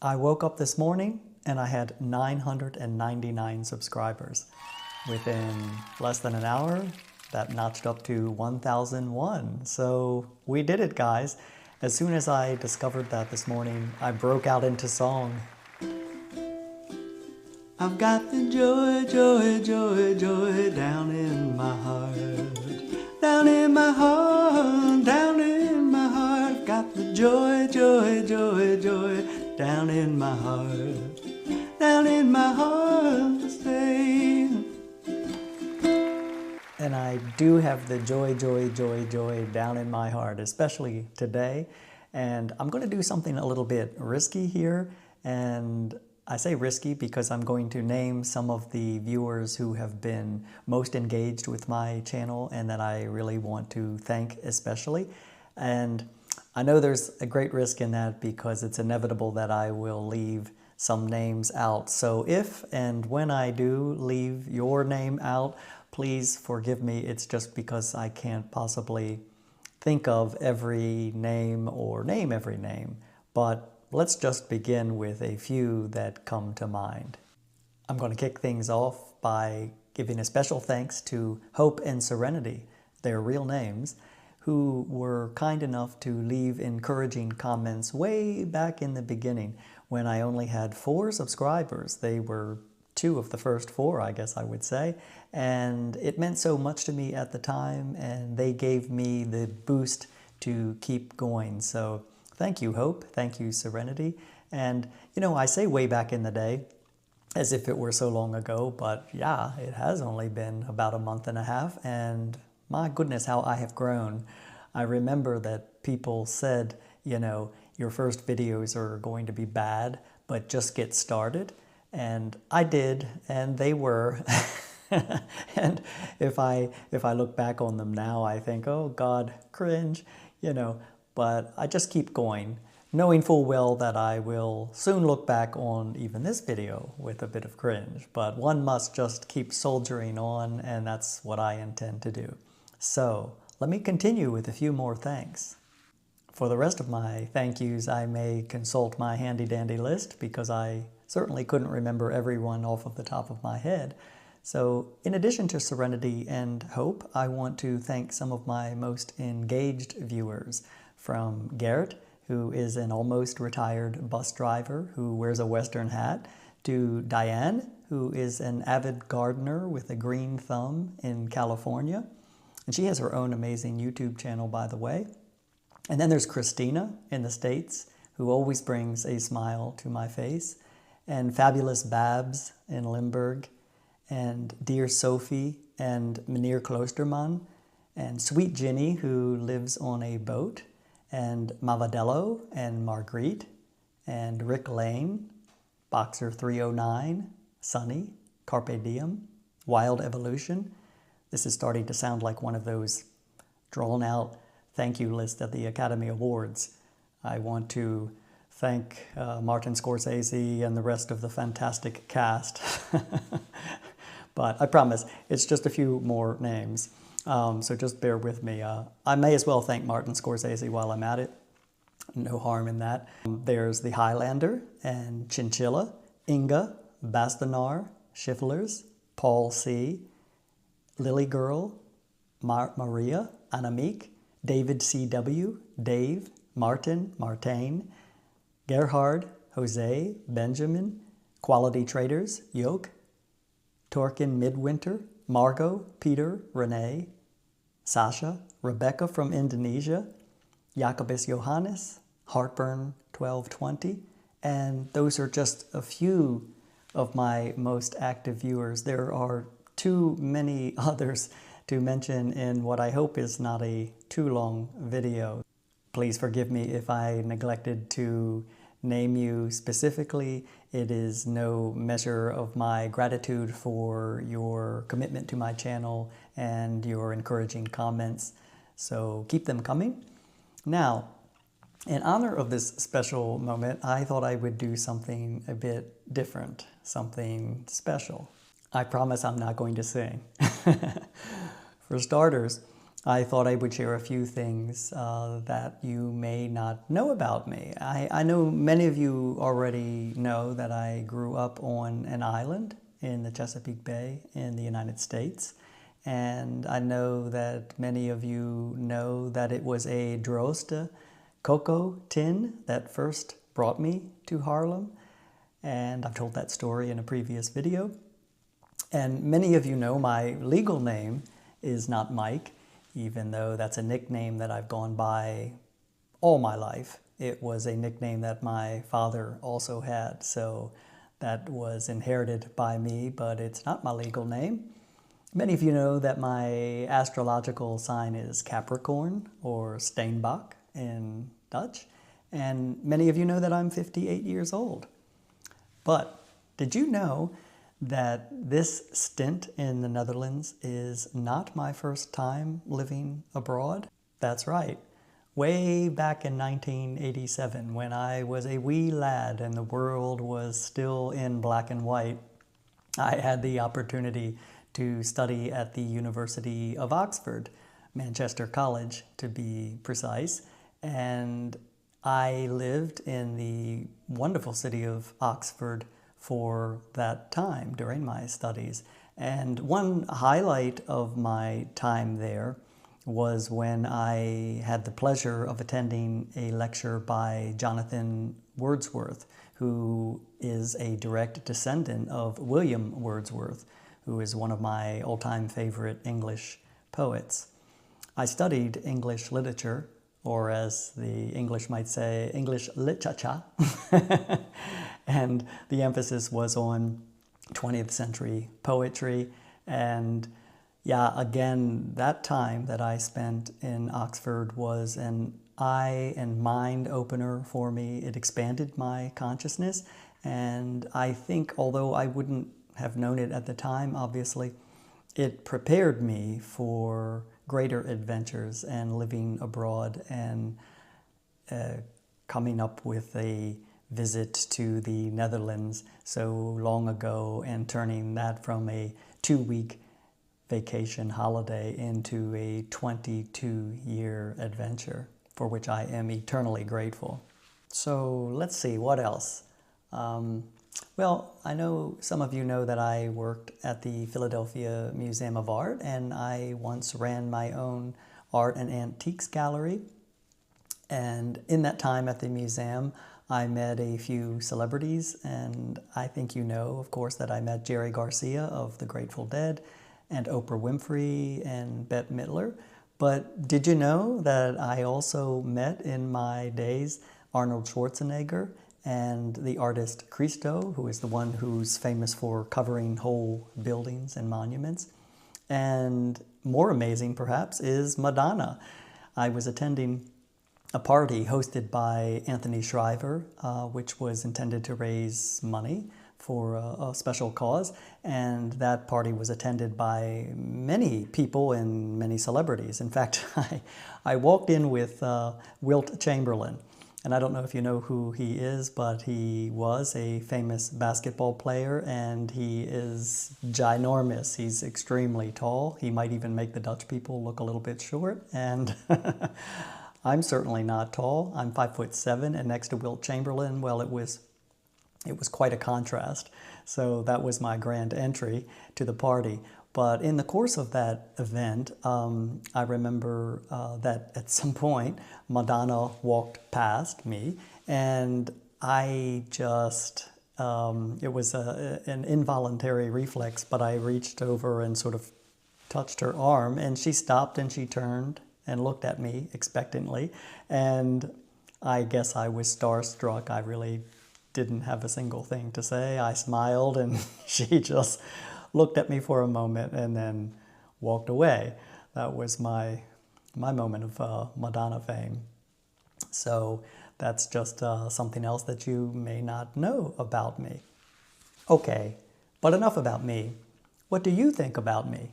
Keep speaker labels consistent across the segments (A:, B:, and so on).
A: I woke up this morning and I had 999 subscribers. Within less than an hour, that notched up to 1001. So we did it, guys. As soon as I discovered that this morning, I broke out into song. I've got the joy, joy, joy, joy down in my heart. Down in my heart, down in my heart. I've got the joy, joy, joy, joy down in my heart. Down in my heart, stay. And I do have the joy, joy, joy, joy down in my heart, especially today. And I'm going to do something a little bit risky here. And I say risky because I'm going to name some of the viewers who have been most engaged with my channel and that I really want to thank especially. And I know there's a great risk in that because it's inevitable that I will leave some names out. So if and when I do leave your name out, please forgive me. It's just because I can't possibly think of every name or name every name. But let's just begin with a few that come to mind. I'm going to kick things off by giving a special thanks to Hope and Serenity, their real names, who were kind enough to leave encouraging comments way back in the beginning when I only had 4 subscribers. They were 2 of the first 4, I guess I would say, and it meant so much to me at the time, and they gave me the boost to keep going. So thank you, Hope. Thank you, Serenity. And, you know, I say way back in the day as if it were so long ago, but yeah, it has only been about a month and a half, and my goodness, how I have grown. I remember that people said, you know, your first videos are going to be bad, but just get started. And I did, and they were. And if I look back on them now, I think, oh God, cringe, you know, but I just keep going, knowing full well that I will soon look back on even this video with a bit of cringe, but one must just keep soldiering on, and that's what I intend to do. So let me continue with a few more thanks. For the rest of my thank yous, I may consult my handy-dandy list because I certainly couldn't remember everyone off of the top of my head. So in addition to Serenity and Hope, I want to thank some of my most engaged viewers, from Garrett, who is an almost retired bus driver who wears a Western hat, to Diane, who is an avid gardener with a green thumb in California. And she has her own amazing YouTube channel, by the way. And then there's Christina in the States, who always brings a smile to my face, and Fabulous Babs in Limburg, and Dear Sophie, and Meneer Kloosterman, and Sweet Ginny, who lives on a boat, and Mavadello, and Marguerite, and Rick Lane, Boxer 309, Sunny, Carpe Diem, Wild Evolution. This is starting to sound like one of those drawn-out thank you lists at the Academy Awards. I want to thank Martin Scorsese and the rest of the fantastic cast. But I promise, it's just a few more names. So just bear with me. I may as well thank Martin Scorsese while I'm at it. No harm in that. There's the Highlander and Chinchilla, Inga, Bastanar, Schifflers, Paul C., Lily Girl, Maria, Annemiek, David C.W., Dave, Martin, Martine, Gerhard, Jose, Benjamin, Quality Traders, Yoke, Torkin Midwinter, Margot, Peter, Renee, Sasha, Rebecca from Indonesia, Jacobus Johannes, Heartburn 1220, and those are just a few of my most active viewers. There are too many others to mention in what I hope is not a too long video. Please forgive me if I neglected to name you specifically. It is no measure of my gratitude for your commitment to my channel and your encouraging comments, so keep them coming. Now, in honor of this special moment, I thought I would do something a bit different, something special. I promise I'm not going to sing. For starters, I thought I would share a few things that you may not know about me. I know many of you already know that I grew up on an island in the Chesapeake Bay in the United States. And I know that many of you know that it was a Droste cocoa tin that first brought me to Harlem. And I've told that story in a previous video. And many of you know my legal name is not Mike, even though that's a nickname that I've gone by all my life. It was a nickname that my father also had, so that was inherited by me, but it's not my legal name. Many of you know that my astrological sign is Capricorn, or Steenbok in Dutch, and many of you know that I'm 58 years old. But did you know that this stint in the Netherlands is not my first time living abroad? That's right. Way back in 1987, when I was a wee lad and the world was still in black and white, I had the opportunity to study at the University of Oxford, Manchester College to be precise, and I lived in the wonderful city of Oxford for that time during my studies. And one highlight of my time there was when I had the pleasure of attending a lecture by Jonathan Wordsworth, who is a direct descendant of William Wordsworth, who is one of my all-time favorite English poets. I studied English literature, or as the English might say, English literature, and the emphasis was on 20th century poetry. And yeah, again, that time that I spent in Oxford was an eye and mind opener for me. It expanded my consciousness, and I think, although I wouldn't have known it at the time, obviously, it prepared me for greater adventures and living abroad and coming up with a visit to the Netherlands so long ago and turning that from a 2-week vacation holiday into a 22-year adventure, for which I am eternally grateful. So let's see, what else? Well, I know some of you know that I worked at the Philadelphia Museum of Art, and I once ran my own art and antiques gallery. And in that time at the museum, I met a few celebrities, and I think you know, of course, that I met Jerry Garcia of the Grateful Dead, and Oprah Winfrey and Bette Midler. But did you know that I also met in my days Arnold Schwarzenegger and the artist Christo, who is the one who's famous for covering whole buildings and monuments? And more amazing, perhaps, is Madonna. I was attending a party hosted by Anthony Shriver, which was intended to raise money for a special cause, and that party was attended by many people and many celebrities. In fact, I walked in with Wilt Chamberlain, and I don't know if you know who he is, but he was a famous basketball player, and he is ginormous. He's extremely tall. He might even make the Dutch people look a little bit short, and I'm certainly not tall. I'm 5'7", and next to Wilt Chamberlain, well, it was quite a contrast. So that was my grand entry to the party. But in the course of that event, I remember that at some point, Madonna walked past me, and I just, it was an involuntary reflex, but I reached over and sort of touched her arm, and she stopped and she turned and looked at me expectantly. And I guess I was starstruck. I really didn't have a single thing to say. I smiled, and she just looked at me for a moment and then walked away. That was my moment of Madonna fame. So that's just something else that you may not know about me. Okay, but enough about me. What do you think about me?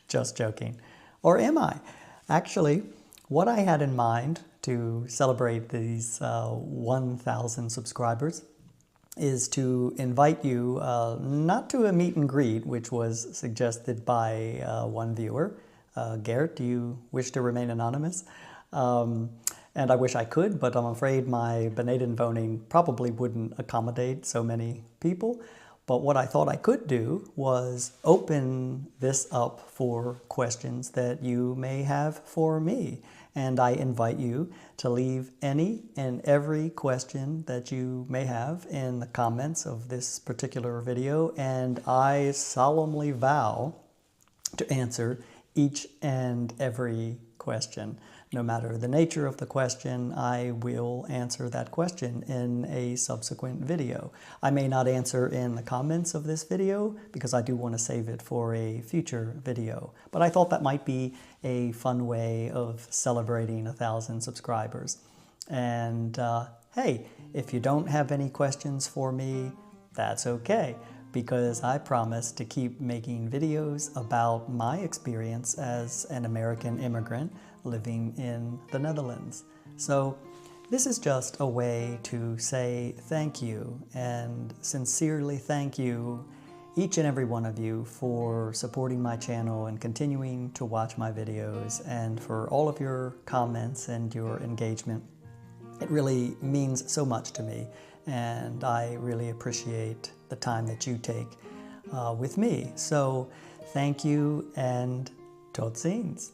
A: Just joking. Or am I? Actually, what I had in mind to celebrate these 1,000 subscribers is to invite you not to a meet and greet, which was suggested by one viewer, Garrett, do you wish to remain anonymous? And I wish I could, but I'm afraid my Benaden voting probably wouldn't accommodate so many people. But what I thought I could do was open this up for questions that you may have for me. And I invite you to leave any and every question that you may have in the comments of this particular video. And I solemnly vow to answer each and every question. No matter the nature of the question, I will answer that question in a subsequent video. I may not answer in the comments of this video because I do want to save it for a future video. But I thought that might be a fun way of celebrating 1,000 subscribers. And hey, if you don't have any questions for me, that's okay, because I promise to keep making videos about my experience as an American immigrant living in the Netherlands. So this is just a way to say thank you and sincerely thank you, each and every one of you, for supporting my channel and continuing to watch my videos, and for all of your comments and your engagement. It really means so much to me, and I really appreciate the time that you take with me. So thank you, and tot ziens.